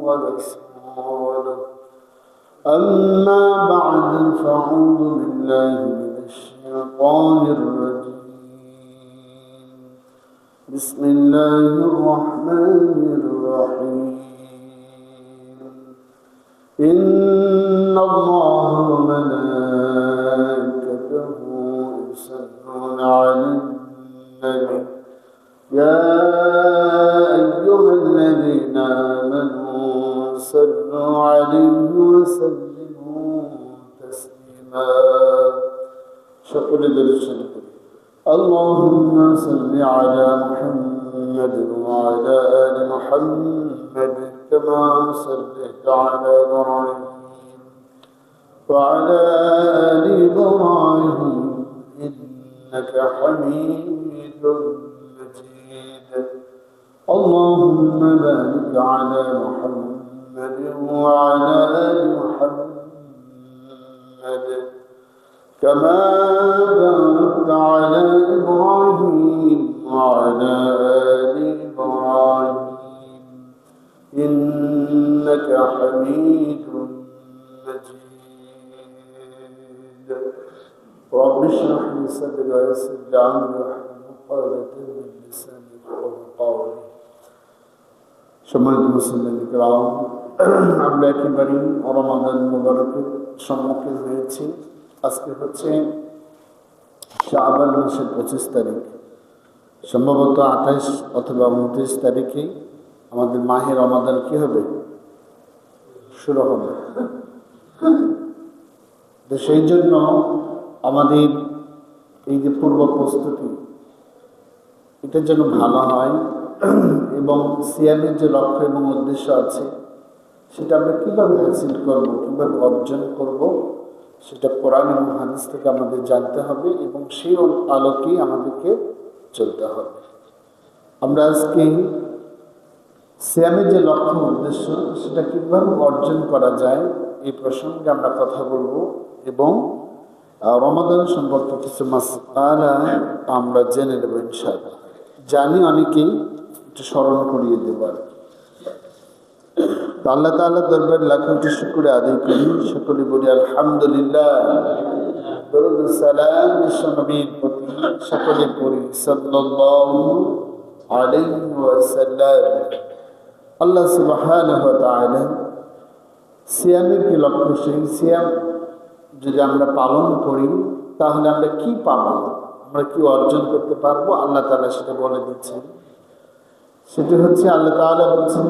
ورسوله أما بعد فأعوذ بالله من الشيطان الرجيم بسم الله الرحمن الرحيم إن الله وملائكته يصلون على النبي يا أيها الذين آمنوا صلوا عليه وسلموا تسليما شكر لله اللهم صل على محمد وعلى آل محمد كما صليت على إبراهيم وعلى آل إبراهيم إنك حميد مجيد اللهم بارك على محمد وعلى آل محمد كما باركت على إبراهيم وعلى آل إبراهيم إنك حميد مجيد رب اشرح لي صدري ويسر لي أمري واحلل عقدة من لساني يفقهوا قولي সম্মানিত মুসলিম کرام আমরা একেবারে রমাদান মুবারকের সম্মুখীন হয়েছি। আজকে হচ্ছে শাবান মাসের 25 তারিখ, সম্ভবত 28 অথবা 29 তারিখে আমাদের মাহে রমাদান কি হবে, শুরু হবে। তো সেই জন্য আমাদের এই যে পূর্ব প্রস্তুতি এটা যেন ভালো হয় এবং সিয়ামের যে লক্ষ্য এবং উদ্দেশ্য আছে সেটা আমরা কীভাবে হাসিল করব, কীভাবে অর্জন করব, সেটা কোরআন এবং হাদিস থেকে আমাদের জানতে হবে এবং সেই আলোকেই আমাদেরকে চলতে হবে। আমরা আজকে সিয়ামের যে লক্ষ্য উদ্দেশ্য সেটা কীভাবে অর্জন করা যায় এই প্রসঙ্গে আমরা কথা বলবো এবং রমাদান সম্পর্কে কিছু মাসআলা আমরা জেনে নেব ইনশাআল্লাহ। জানি অনেকেই একটু স্মরণ করিয়ে দেব আর কি। আল্লাহ তাআলার দরবারে লাখ কোটি শুকর আদায় করি, সকলে বলি আলহামদুলিল্লাহ। দরুদ সালাম বিশ্বনবীর প্রতি সকলে পড়ি সাল্লাল্লাহু আলাইহি ওয়াসাল্লাম। আল্লাহ সুবহানাহু ওয়া তাআলা সিয়ামের কি লক্ষ্য, সেই সিয়াম যদি আমরা পালন করি তাহলে আমরা কি পাবো, আমরা কি অর্জন করতে পারবো, আল্লাহ তাআলা সেটা বলে দিচ্ছেন। সেটা হচ্ছে আল্লাহ তাআলা বলছেন